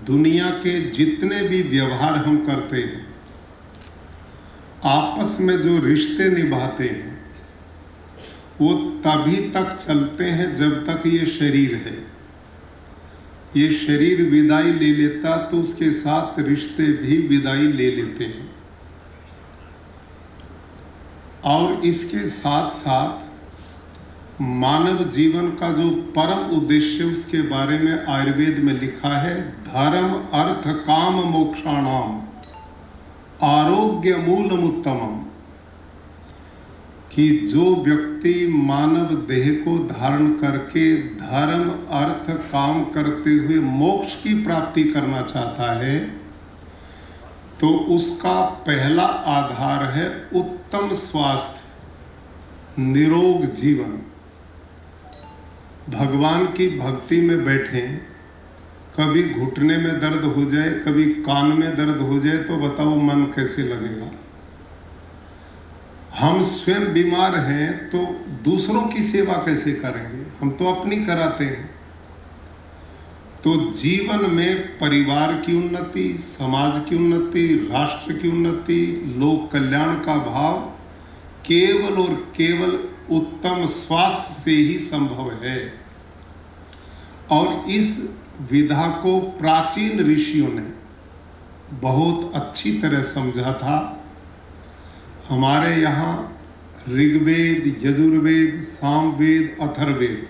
दुनिया के जितने भी व्यवहार हम करते हैं, आपस में जो रिश्ते निभाते हैं, वो तभी तक चलते हैं जब तक ये शरीर है। ये शरीर विदाई ले लेता तो उसके साथ रिश्ते भी विदाई ले लेते हैं। और इसके साथ साथ मानव जीवन का जो परम उद्देश्य उसके बारे में आयुर्वेद में लिखा है, धर्म अर्थ काम मोक्षाणाम आरोग्य मूलम उत्तमम, कि जो व्यक्ति मानव देह को धारण करके धर्म अर्थ काम करते हुए मोक्ष की प्राप्ति करना चाहता है, तो उसका पहला आधार है उत्तम स्वास्थ्य, निरोग जीवन। भगवान की भक्ति में बैठें, कभी घुटने में दर्द हो जाए, कभी कान में दर्द हो जाए, तो बताओ मन कैसे लगेगा। हम स्वयं बीमार हैं तो दूसरों की सेवा कैसे करेंगे, हम तो अपनी कराते हैं। तो जीवन में परिवार की उन्नति, समाज की उन्नति, राष्ट्र की उन्नति, लोक कल्याण का भाव केवल और केवल उत्तम स्वास्थ्य से ही संभव है। और इस विधा को प्राचीन ऋषियों ने बहुत अच्छी तरह समझा था। हमारे यहाँ ऋग्वेद, यजुर्वेद, सामवेद, अथर्ववेद,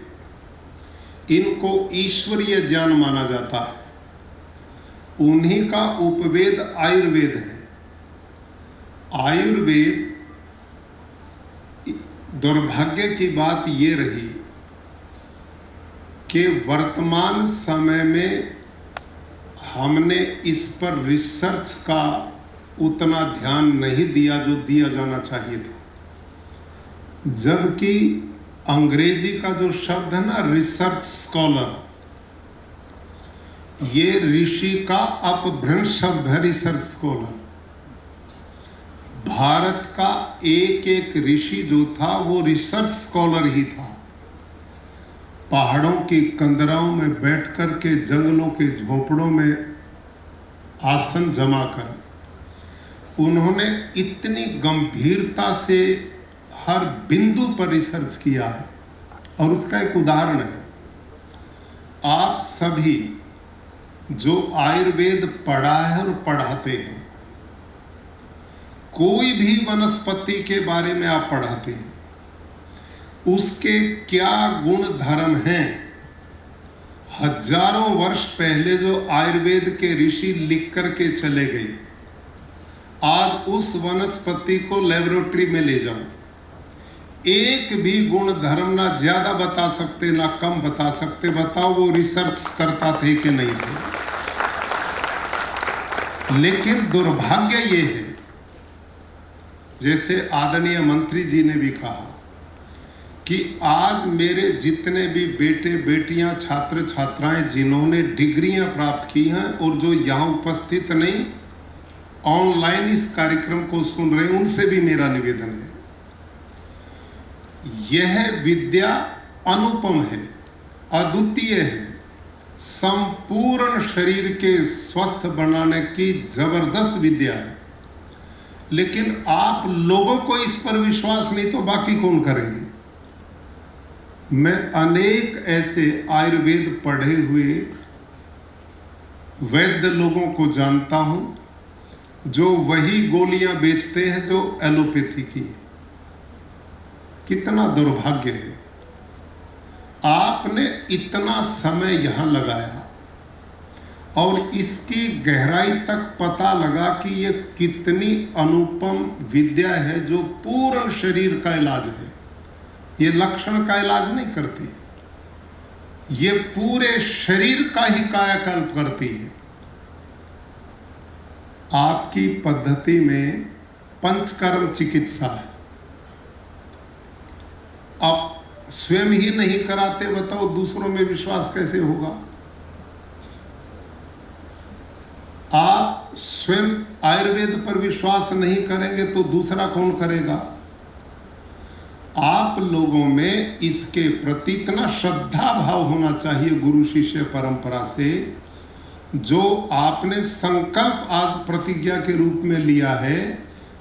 इनको ईश्वरीय ज्ञान माना जाता है। उन्हीं का उपवेद आयुर्वेद है। आयुर्वेद, दुर्भाग्य की बात ये रही कि वर्तमान समय में हमने इस पर रिसर्च का उतना ध्यान नहीं दिया जो दिया जाना चाहिए था। जबकि अंग्रेजी का जो शब्द है ना, रिसर्च स्कॉलर, ये ऋषि का अपभ्रंश शब्द है, रिसर्च स्कॉलर। भारत का एक एक ऋषि जो था वो रिसर्च स्कॉलर ही था। पहाड़ों की कंदराओं में बैठ कर के, जंगलों के झोपड़ों में आसन जमा कर उन्होंने इतनी गंभीरता से हर बिंदु पर रिसर्च किया है। और उसका एक उदाहरण है, आप सभी जो आयुर्वेद पढ़ा है और पढ़ाते हैं, कोई भी वनस्पति के बारे में आप पढ़ाते हैं, उसके क्या गुण धर्म हैं, हजारों वर्ष पहले जो आयुर्वेद के ऋषि लिख करके चले गए, आज उस वनस्पति को लेबोरेटरी में ले जाओ, एक भी गुण धर्म ना ज्यादा बता सकते ना कम बता सकते। बताओ वो रिसर्च करता थे कि नहीं थे। लेकिन दुर्भाग्य ये है, जैसे आदरणीय मंत्री जी ने भी कहा कि आज मेरे जितने भी बेटे बेटियां, छात्र छात्राएं जिन्होंने डिग्रियां प्राप्त की हैं और जो यहाँ उपस्थित नहीं, ऑनलाइन इस कार्यक्रम को सुन रहे हैं, उनसे भी मेरा निवेदन है, यह विद्या अनुपम है, अद्वितीय है, संपूर्ण शरीर के स्वस्थ बनाने की जबरदस्त विद्या है। लेकिन आप लोगों को इस पर विश्वास नहीं तो बाकी कौन करेंगे। मैं अनेक ऐसे आयुर्वेद पढ़े हुए वैद्य लोगों को जानता हूं जो वही गोलियां बेचते हैं जो एलोपैथी की है। कितना दुर्भाग्य है। आपने इतना समय यहां लगाया और इसकी गहराई तक पता लगा कि ये कितनी अनुपम विद्या है जो पूर्ण शरीर का इलाज है। ये लक्षण का इलाज नहीं करती, ये पूरे शरीर का ही कायाकल्प करती है। आपकी पद्धति में पंचकर्म चिकित्सा है, आप स्वयं ही नहीं कराते, बताओ दूसरों में विश्वास कैसे होगा। आप स्वयं आयुर्वेद पर विश्वास नहीं करेंगे तो दूसरा कौन करेगा। आप लोगों में इसके प्रति इतना श्रद्धा भाव होना चाहिए गुरु शिष्य परंपरा से, जो आपने संकल्प आज प्रतिज्ञा के रूप में लिया है,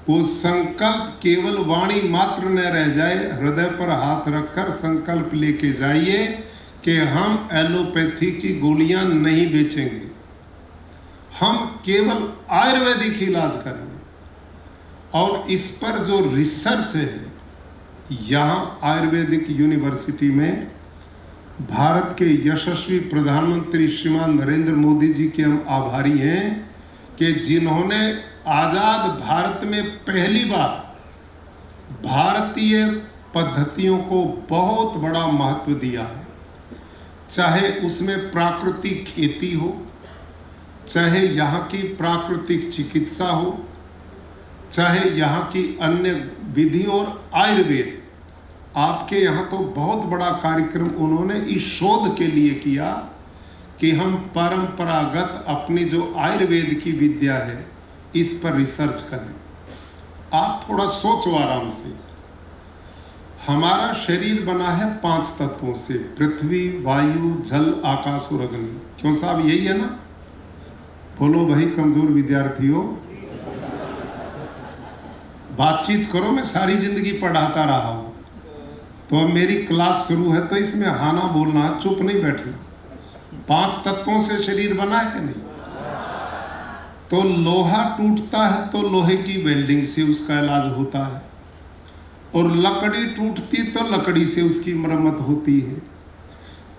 वो संकल्प केवल वाणी मात्र न रह जाए। हृदय पर हाथ रखकर संकल्प लेके जाइए कि हम एलोपैथी की गोलियां नहीं बेचेंगे, हम केवल आयुर्वेदिक इलाज करेंगे। और इस पर जो रिसर्च है, यहाँ आयुर्वेदिक यूनिवर्सिटी में भारत के यशस्वी प्रधानमंत्री श्रीमान नरेंद्र मोदी जी के हम आभारी हैं कि जिन्होंने आज़ाद भारत में पहली बार भारतीय पद्धतियों को बहुत बड़ा महत्व दिया है। चाहे उसमें प्राकृतिक खेती हो, चाहे यहाँ की प्राकृतिक चिकित्सा हो, चाहे यहाँ की अन्य विधि और आयुर्वेद। आपके यहाँ तो बहुत बड़ा कार्यक्रम उन्होंने इस शोध के लिए किया कि हम परंपरागत अपनी जो आयुर्वेद की विद्या है इस पर रिसर्च करें। आप थोड़ा सोचो आराम से। हमारा शरीर बना है 5 तत्वों से, पृथ्वी, वायु, जल, आकाश और अग्नि। क्यों साहब, यही है ना? बोलो भाई कमजोर विद्यार्थियों, बातचीत करो। मैं सारी जिंदगी पढ़ाता रहा हूँ, तो अब मेरी क्लास शुरू है तो इसमें हाना बोलना, चुप नहीं बैठना। 5 तत्वों से शरीर बना है कि नहीं? तो लोहा टूटता है तो लोहे की वेल्डिंग से उसका इलाज होता है, और लकड़ी टूटती तो लकड़ी से उसकी मरम्मत होती है।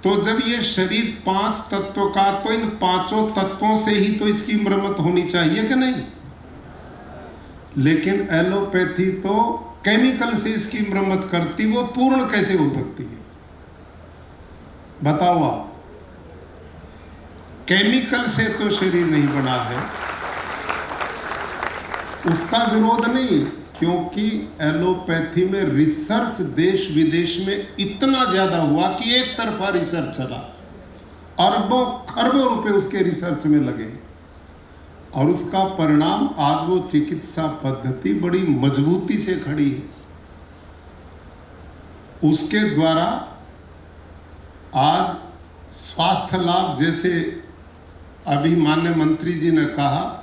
तो जब ये शरीर 5 तत्वों का, तो इन 5 तत्वों से ही तो इसकी मरम्मत होनी चाहिए कि नहीं? लेकिन एलोपैथी तो केमिकल से इसकी मरम्मत करती, वो पूर्ण कैसे हो सकती है? बताओ आप। केमिकल से तो शरीर नहीं बना है, उसका विरोध नहीं, क्योंकि एलोपैथी में रिसर्च देश विदेश में इतना ज्यादा हुआ कि एक तरफा रिसर्च चला, अरबों खरबों रुपए उसके रिसर्च में लगे, और उसका परिणाम आज वो चिकित्सा पद्धति बड़ी मजबूती से खड़ी है। उसके द्वारा आज स्वास्थ्य लाभ, जैसे अभी माननीय मंत्री जी ने कहा,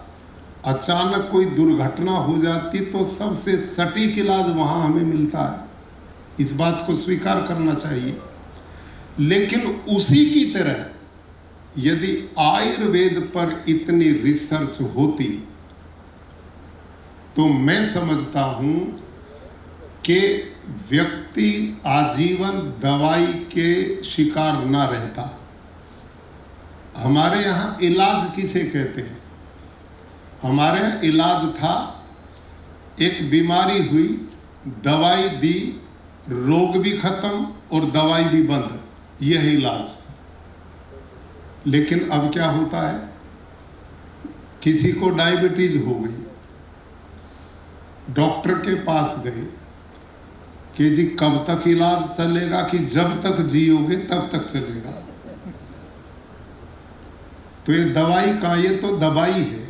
अचानक कोई दुर्घटना हो जाती तो सबसे सटीक इलाज वहाँ हमें मिलता है। इस बात को स्वीकार करना चाहिए। लेकिन उसी की तरह यदि आयुर्वेद पर इतनी रिसर्च होती तो मैं समझता हूँ कि व्यक्ति आजीवन दवाई के शिकार ना रहता। हमारे यहाँ इलाज किसे कहते हैं? हमारे यहाँ इलाज था, एक बीमारी हुई, दवाई दी, रोग भी खत्म और दवाई भी बंद, यह है इलाज। लेकिन अब क्या होता है, किसी को डायबिटीज हो गई, डॉक्टर के पास गए कि जी कब तक इलाज चलेगा, कि जब तक जियोगे तब तक चलेगा। तो ये दवाई का, ये तो दवाई है,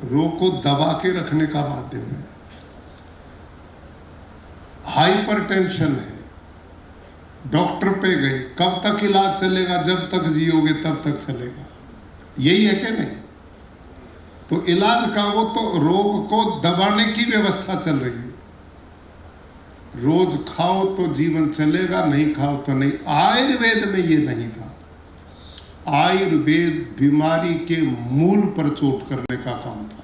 रोग को दबा के रखने का माध्यम है। हाइपरटेंशन है, डॉक्टर पे गए, कब तक इलाज चलेगा? जब तक जियोगे तब तक चलेगा। यही है कि नहीं? तो इलाज का वो तो रोग को दबाने की व्यवस्था चल रही है। रोज खाओ तो जीवन चलेगा, नहीं खाओ तो नहीं। आयुर्वेद में ये नहीं था। आयुर्वेद बीमारी के मूल पर चोट करने का काम था।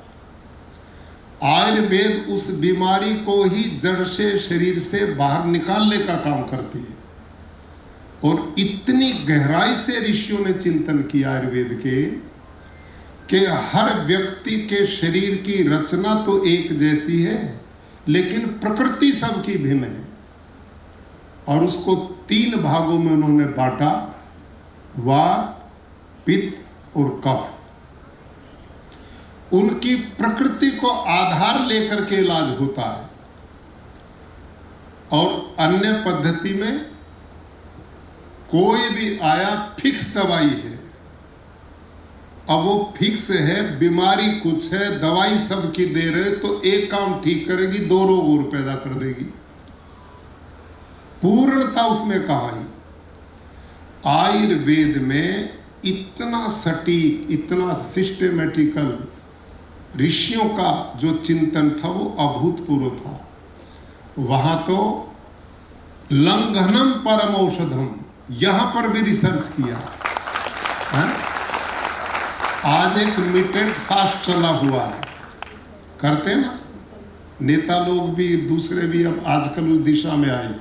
आयुर्वेद उस बीमारी को ही जड़ से, शरीर से बाहर निकालने का काम करती है। और इतनी गहराई से ऋषियों ने चिंतन किया आयुर्वेद के कि हर व्यक्ति के शरीर की रचना तो एक जैसी है, लेकिन प्रकृति सबकी भिन्न है। और उसको 3 भागों में उन्होंने बांटा, वात, पित्त और कफ। उनकी प्रकृति को आधार लेकर के इलाज होता है। और अन्य पद्धति में कोई भी आया, फिक्स दवाई है। अब वो फिक्स है, बीमारी कुछ है, दवाई सबकी दे रहे, तो एक काम ठीक करेगी, 2 रोग और पैदा कर देगी। पूर्णता उसमें कहाँ है? आयुर्वेद में इतना सटीक, इतना सिस्टेमेटिकल ऋषियों का जो चिंतन था वो अभूतपूर्व था। वहाँ तो लंघनम परम औषधम, यहाँ पर भी रिसर्च किया है? आज एक मीट एंड फास्ट चला हुआ है, करते हैं ना नेता लोग भी, दूसरे भी अब आजकल उस दिशा में आए।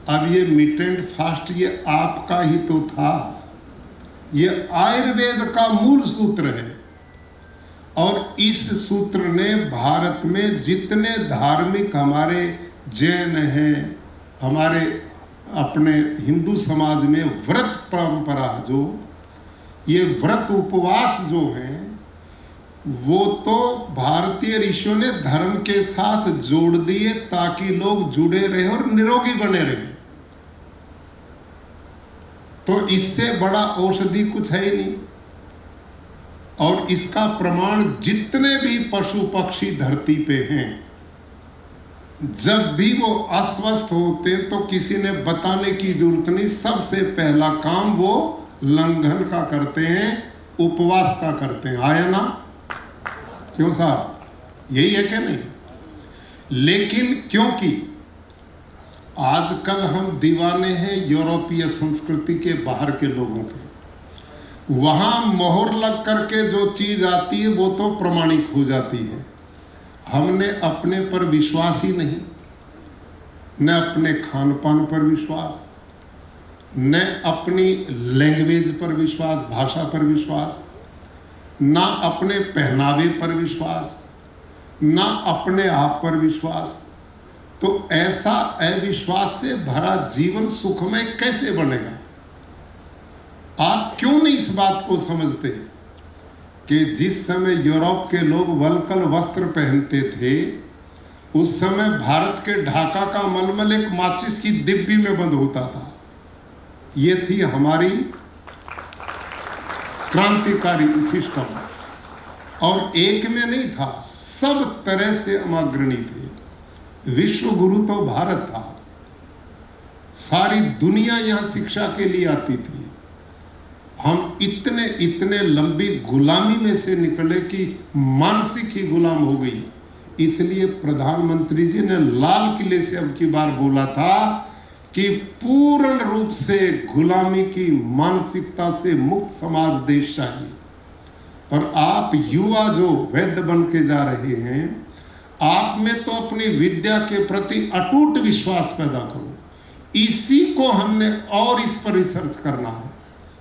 अब ये मीट एंड फास्ट ये आपका ही तो था, ये आयुर्वेद का मूल सूत्र है। और इस सूत्र ने भारत में जितने धार्मिक हमारे जैन हैं, हमारे अपने हिंदू समाज में व्रत परंपरा, जो ये व्रत उपवास जो हैं, वो तो भारतीय ऋषियों ने धर्म के साथ जोड़ दिए ताकि लोग जुड़े रहे और निरोगी बने रहे। तो इससे बड़ा औषधि कुछ है ही नहीं। और इसका प्रमाण जितने भी पशु पक्षी धरती पे हैं, जब भी वो अस्वस्थ होते तो किसी ने बताने की जरूरत नहीं, सबसे पहला काम वो लंघन का करते हैं, उपवास का करते हैं। आया ना? क्यों साहब, यही है क्या नहीं? लेकिन क्योंकि आजकल हम दीवाने हैं यूरोपीय संस्कृति के, बाहर के लोगों के, वहाँ मोहर लग करके जो चीज़ आती है वो तो प्रमाणिक हो जाती है। हमने अपने पर विश्वास ही नहीं, न अपने खान पान पर विश्वास, न अपनी लैंग्वेज पर विश्वास, भाषा पर विश्वास, ना अपने पहनावे पर विश्वास, ना अपने आप पर विश्वास। तो ऐसा अविश्वास से भरा जीवन सुखमय कैसे बनेगा? आप क्यों नहीं इस बात को समझते कि जिस समय यूरोप के लोग वल्कल वस्त्र पहनते थे, उस समय भारत के ढाका का मलमल एक माचिस की डिब्बी में बंद होता था। ये थी हमारी क्रांतिकारी सिस्टम। और एक में नहीं था, सब तरह से हम अग्रणी थे। विश्व गुरु तो भारत था, सारी दुनिया यहाँ शिक्षा के लिए आती थी। हम इतने इतने लंबी गुलामी में से निकले कि मानसिक ही गुलाम हो गई। इसलिए प्रधानमंत्री जी ने लाल किले से अब की बार बोला था कि पूर्ण रूप से गुलामी की मानसिकता से मुक्त समाज देश चाहिए। और आप युवा जो वैद्य बन के जा रहे हैं, आप में तो अपनी विद्या के प्रति अटूट विश्वास पैदा करो। इसी को हमने और इस पर रिसर्च करना है,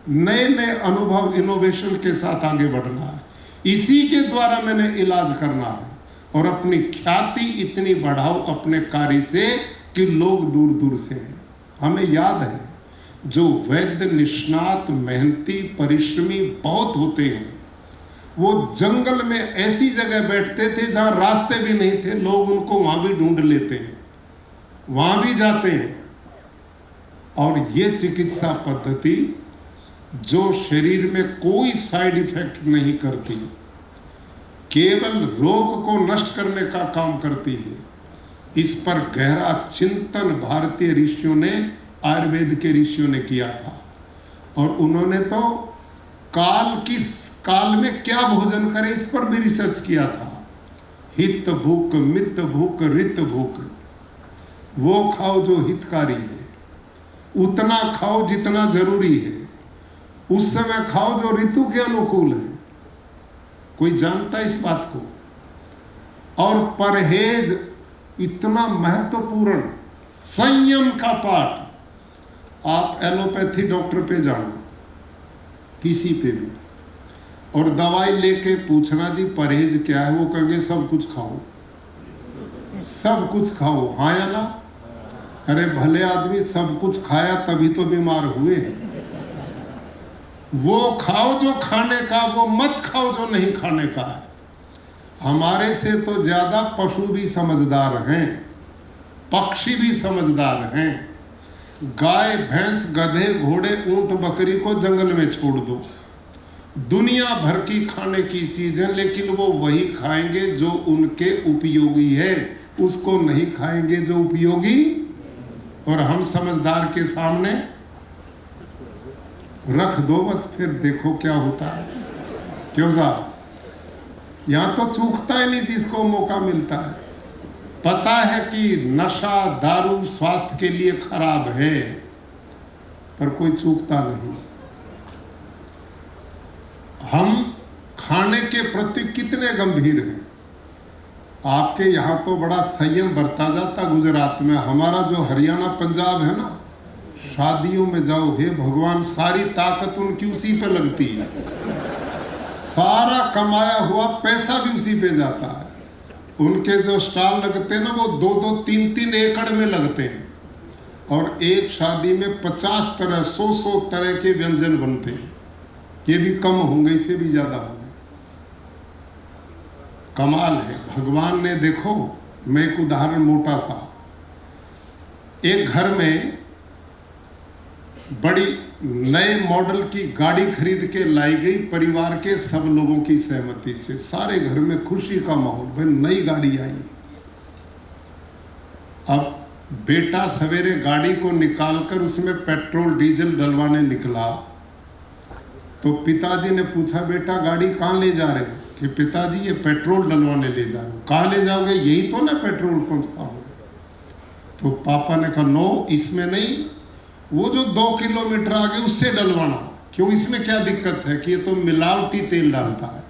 नए नए अनुभव इनोवेशन के साथ आगे बढ़ना है। इसी के द्वारा मैंने इलाज करना है और अपनी ख्याति इतनी बढ़ाओ अपने कार्य से कि लोग दूर दूर से हैं। हमें याद है, जो वैद्य निष्णात मेहनती परिश्रमी बहुत होते हैं, वो जंगल में ऐसी जगह बैठते थे जहाँ रास्ते भी नहीं थे, लोग उनको वहाँ भी ढूंढ लेते हैं, वहाँ भी जाते हैं। और ये चिकित्सा पद्धति जो शरीर में कोई साइड इफेक्ट नहीं करती, केवल रोग को नष्ट करने का काम करती है, इस पर गहरा चिंतन भारतीय ऋषियों ने, आयुर्वेद के ऋषियों ने किया था। और उन्होंने तो काल में क्या भोजन करें इस पर भी रिसर्च किया था। हित भूख, मित भूख, रित भूख, वो खाओ जो हितकारी है, उतना खाओ जितना जरूरी है, उस समय खाओ जो ऋतु के अनुकूल है। कोई जानता है इस बात को? और परहेज इतना महत्वपूर्ण, संयम का पाठ। आप एलोपैथी डॉक्टर पे जाना, किसी पे भी, और दवाई लेके पूछना जी परहेज क्या है, वो कहेंगे सब कुछ खाओ, सब कुछ खाओ। हाँ या ना? अरे भले आदमी सब कुछ खाया तभी तो बीमार हुए हैं। वो खाओ जो खाने का, वो मत खाओ जो नहीं खाने का है। हमारे से तो ज्यादा पशु भी समझदार हैं, पक्षी भी समझदार हैं। गाय, भैंस, गधे, घोड़े, ऊंट, बकरी को जंगल में छोड़ दो, दुनिया भर की खाने की चीजें, लेकिन वो वही खाएंगे जो उनके उपयोगी है, उसको नहीं खाएंगे जो उपयोगी। और हम समझदार के सामने रख दो बस, फिर देखो क्या होता है। क्यों साहब? यहाँ तो चूकता ही नहीं जिसको मौका मिलता है। पता है कि नशा दारू स्वास्थ्य के लिए खराब है, पर कोई चूकता नहीं। हम खाने के प्रति कितने गंभीर हैं। आपके यहाँ तो बड़ा संयम बरता जाता गुजरात में, हमारा जो हरियाणा पंजाब है ना, शादियों में जाओ, हे भगवान, सारी ताकत उनकी उसी पे लगती है, सारा कमाया हुआ पैसा भी उसी पे जाता है। उनके जो स्टॉल लगते हैं ना, वो 2-2, 3-3 एकड़ में लगते हैं, और एक शादी में 50 तरह 100 तरह के व्यंजन बनते हैं। ये भी कम होंगे, इससे भी ज्यादा होंगे। कमाल है। भगवान ने, देखो मैं एक उदाहरण मोटा सा, एक घर में बड़ी नए मॉडल की गाड़ी खरीद के लाई गई, परिवार के सब लोगों की सहमति से, सारे घर में खुशी का माहौल, भाई नई गाड़ी आई। अब बेटा सवेरे गाड़ी को निकालकर उसमें पेट्रोल डीजल डलवाने निकला, तो पिताजी ने पूछा, बेटा गाड़ी कहाँ ले जा रहे हो? कि पिताजी ये पेट्रोल डलवाने ले जा रहे हो। कहाँ ले जाओगे? यही तो ना पेट्रोल पंप सामने। तो पापा ने कहा, नो इसमें नहीं, वो जो 2 किलोमीटर आगे उससे डलवाना। क्यों? इसमें क्या दिक्कत है? कि ये तो मिलावटी तेल डालता है,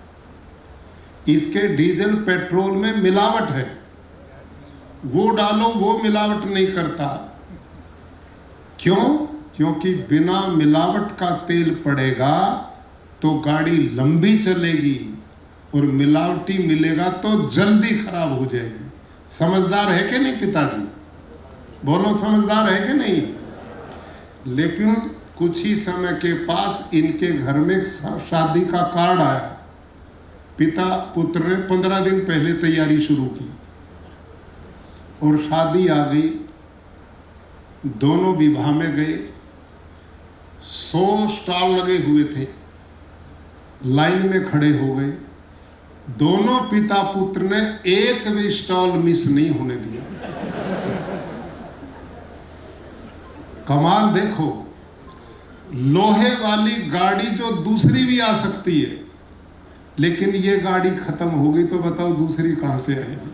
इसके डीजल पेट्रोल में मिलावट है, वो डालो, वो मिलावट नहीं करता। क्यों? क्योंकि बिना मिलावट का तेल पड़ेगा तो गाड़ी लंबी चलेगी, और मिलावटी मिलेगा तो जल्दी खराब हो जाएगी। समझदार है कि नहीं पिताजी? बोलो, समझदार है कि नहीं? लेकिन कुछ ही समय के पास इनके घर में शादी का कार्ड आया। पिता पुत्र ने 15 दिन पहले तैयारी शुरू की और शादी आ गई। दोनों विवाह में गए, 100 स्टॉल लगे हुए थे, लाइन में खड़े हो गए। दोनों पिता पुत्र ने एक भी स्टॉल मिस नहीं होने दिया। कमाल देखो, लोहे वाली गाड़ी जो दूसरी भी आ सकती है, लेकिन ये गाड़ी खत्म हो गई तो बताओ दूसरी कहां से आएगी?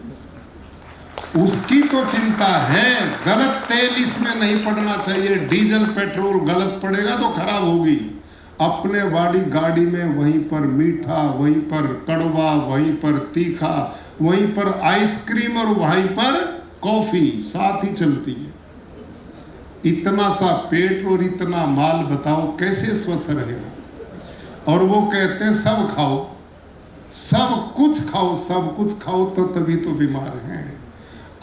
उसकी तो चिंता है, गलत तेल इसमें नहीं पड़ना चाहिए, डीजल पेट्रोल गलत पड़ेगा तो खराब होगी। अपने वाली गाड़ी में वहीं पर मीठा, वहीं पर कड़वा, वहीं पर तीखा, वहीं पर आइसक्रीम और वहीं पर कॉफी साथ ही चलती है। इतना सा पेट और इतना माल, बताओ कैसे स्वस्थ रहेगा? और वो कहते हैं सब खाओ, सब कुछ खाओ, सब कुछ खाओ, तो तभी तो बीमार हैं।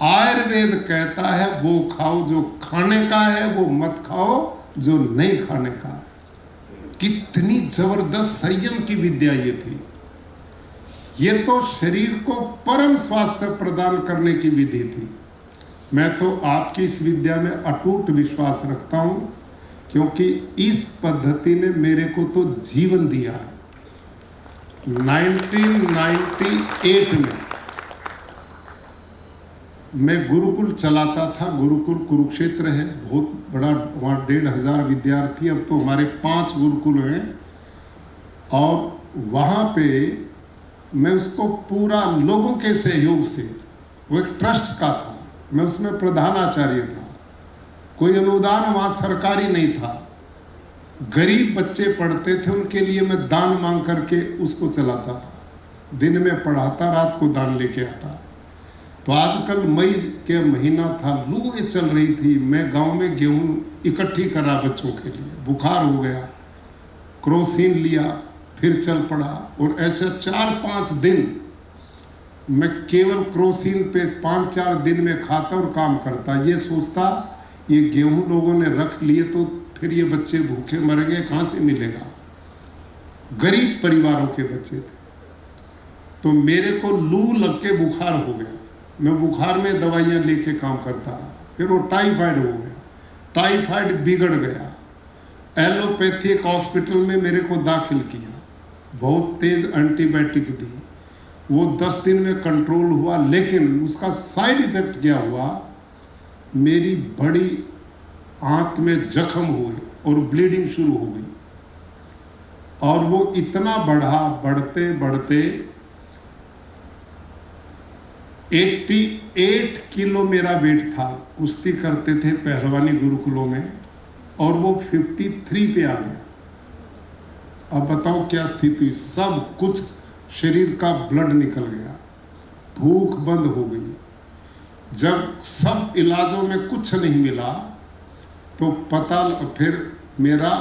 आयुर्वेद कहता है वो खाओ जो खाने का है, वो मत खाओ जो नहीं खाने का है। कितनी जबरदस्त संयम की विद्या ये थी। ये तो शरीर को परम स्वास्थ्य प्रदान करने की विधि थी। मैं तो आपकी इस विद्या में अटूट विश्वास रखता हूं, क्योंकि इस पद्धति ने मेरे को तो जीवन दिया है। 1998 में मैं गुरुकुल चलाता था। गुरुकुल कुरुक्षेत्र है, बहुत बड़ा, वहाँ 1500 विद्यार्थी, अब तो हमारे 5 गुरुकुल हैं। और वहाँ पे मैं उसको पूरा लोगों के सहयोग से, वो एक ट्रस्ट का था, मैं उसमें प्रधान आचार्य था। कोई अनुदान वहाँ सरकारी नहीं था, गरीब बच्चे पढ़ते थे, उनके लिए मैं दान मांग करके उसको चलाता था। दिन में पढ़ाता, रात को दान लेके आता। तो आजकल मई के महीना था, लू चल रही थी, मैं गांव में गेहूं इकट्ठी करा बच्चों के लिए, बुखार हो गया, क्रोसिन लिया, फिर चल पड़ा, और ऐसे 4-5 दिन मैं केवल क्रोसिन पे 5-4 दिन में खाता और काम करता। ये सोचता ये गेहूं लोगों ने रख लिए तो फिर ये बच्चे भूखे मरेंगे, कहाँ से मिलेगा? गरीब परिवारों के बच्चे थे। तो मेरे को लू लग के बुखार हो गया, मैं बुखार में दवाइयाँ लेके काम करता रहा। फिर वो टाइफाइड हो गया, टाइफाइड बिगड़ गया, एलोपैथिक हॉस्पिटल में मेरे को दाखिल किया, बहुत तेज एंटीबायोटिक दी, वो 10 दिन में कंट्रोल हुआ। लेकिन उसका साइड इफेक्ट क्या हुआ, मेरी बड़ी आंत में जख्म हुए और ब्लीडिंग शुरू हो गई। और वो इतना बढ़ा, बढ़ते बढ़ते 88 किलो मेरा वेट था। कुश्ती करते थे पहलवानी गुरुकुलों में, और वो 53 पे आ गया। अब बताओ क्या स्थिति, सब कुछ शरीर का ब्लड निकल गया, भूख बंद हो गई। जब सब इलाजों में कुछ नहीं मिला तो फिर मेरा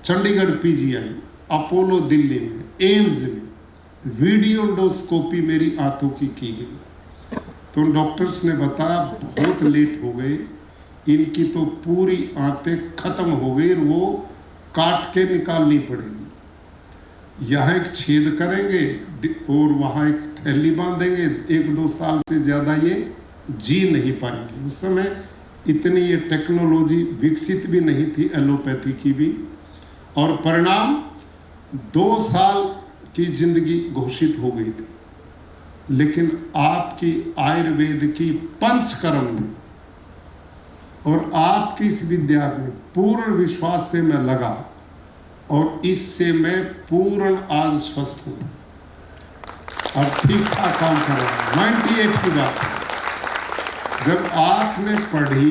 चंडीगढ़ पीजीआई, अपोलो दिल्ली में, एम्स में वीडियोडोस्कोपी मेरी आंतों की गई। तो डॉक्टर्स ने बताया बहुत लेट हो गए, इनकी तो पूरी आंतें खत्म हो गई, वो काट के निकालनी पड़ेगी। यहाँ एक छेद करेंगे और वहाँ एक थैली बांधेंगे, 1-2 साल से ज़्यादा ये जी नहीं पाएंगे। उस समय इतनी ये टेक्नोलॉजी विकसित भी नहीं थी, एलोपैथी की भी। और परिणाम 2 साल की जिंदगी घोषित हो गई थी। लेकिन आपकी आयुर्वेद की पंचकर्म ने और आपकी इस विद्या में पूर्ण विश्वास से मैं लगा, और इससे मैं पूर्ण आज स्वस्थ हूँ और ठीक ठाक काम कर रहा हूँ। 98 की बात है, जब आपने पढ़ी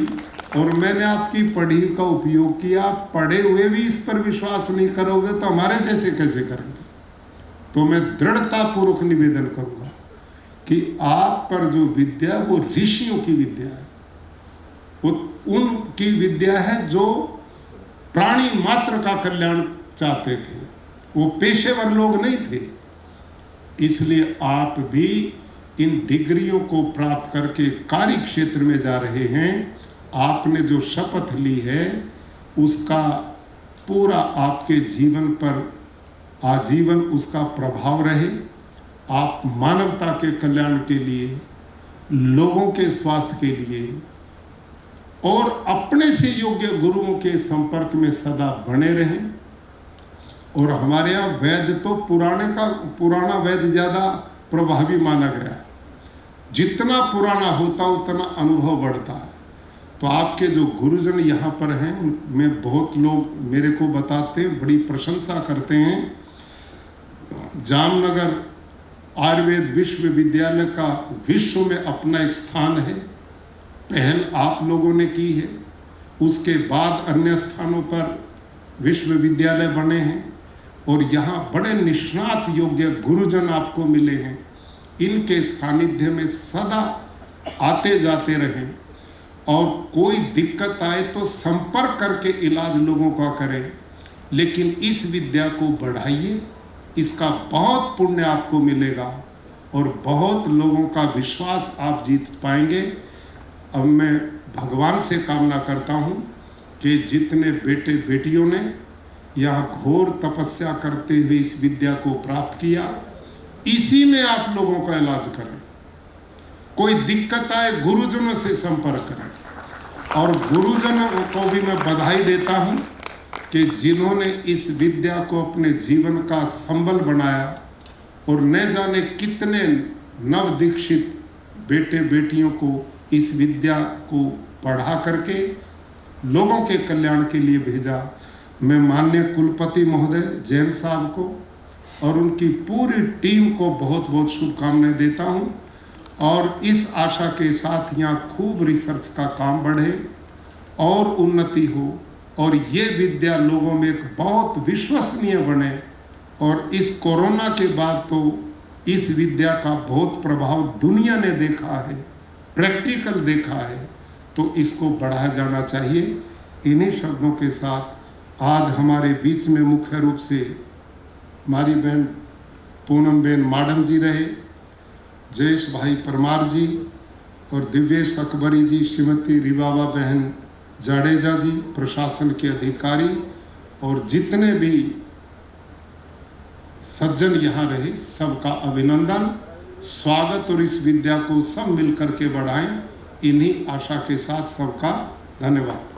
और मैंने आपकी पढ़ी का उपयोग किया, पढ़े हुए भी इस पर विश्वास नहीं करोगे तो हमारे जैसे कैसे करेंगे। तो मैं दृढ़तापूर्वक निवेदन करूँगा कि आप पर जो विद्या वो ऋषियों की विद्या है, वो उनकी विद्या है जो प्राणी मात्र का कल्याण चाहते थे, वो पेशेवर लोग नहीं थे। इसलिए आप भी इन डिग्रियों को प्राप्त करके कार्य क्षेत्र में जा रहे हैं। आपने जो शपथ ली है उसका पूरा आपके जीवन पर आजीवन उसका प्रभाव रहे। आप मानवता के कल्याण के लिए, लोगों के स्वास्थ्य के लिए और अपने से योग्य गुरुओं के संपर्क में सदा बने रहें। और हमारे यहाँ वैद्य तो पुराना वैद्य ज़्यादा प्रभावी माना गया। जितना पुराना होता उतना अनुभव बढ़ता है। तो आपके जो गुरुजन यहाँ पर हैं उनमें बहुत लोग मेरे को बताते हैं, बड़ी प्रशंसा करते हैं। जामनगर आयुर्वेद विश्वविद्यालय का विश्व में अपना एक स्थान है, पहल आप लोगों ने की है। उसके बाद अन्य स्थानों पर विश्वविद्यालय बने हैं और यहाँ बड़े निष्णात योग्य गुरुजन आपको मिले हैं। इनके सानिध्य में सदा आते जाते रहें और कोई दिक्कत आए तो संपर्क करके इलाज लोगों का करें। लेकिन इस विद्या को बढ़ाइए, इसका बहुत पुण्य आपको मिलेगा और बहुत लोगों का विश्वास आप जीत पाएंगे। अब मैं भगवान से कामना करता हूँ कि जितने बेटे बेटियों ने यहाँ घोर तपस्या करते हुए इस विद्या को प्राप्त किया, इसी में आप लोगों का इलाज करें। कोई दिक्कत आए गुरुजनों से संपर्क करें। और गुरुजनों को भी मैं बधाई देता हूँ कि जिन्होंने इस विद्या को अपने जीवन का संबल बनाया और न जाने कितने नव दीक्षित बेटे बेटियों को इस विद्या को पढ़ा करके लोगों के कल्याण के लिए भेजा। मैं माननीय कुलपति महोदय जैन साहब को और उनकी पूरी टीम को बहुत बहुत शुभकामनाएं देता हूं। और इस आशा के साथ यहाँ खूब रिसर्च का काम बढ़े और उन्नति हो और ये विद्या लोगों में एक बहुत विश्वसनीय बने। और इस कोरोना के बाद तो इस विद्या का बहुत प्रभाव दुनिया ने देखा है, प्रैक्टिकल देखा है, तो इसको बढ़ाया जाना चाहिए। इन्हीं शब्दों के साथ आज हमारे बीच में मुख्य रूप से हमारी बहन पूनम बेन माडम जी रहे, जयेश भाई परमार जी और दिव्येश अकबरी जी, श्रीमती रिबाबा बहन जाडेजा जी, प्रशासन के अधिकारी और जितने भी सज्जन यहाँ रहे, सबका अभिनंदन, स्वागत। और इस विद्या को सब मिलकर के बढ़ाएं, इन्हीं आशा के साथ सबका धन्यवाद।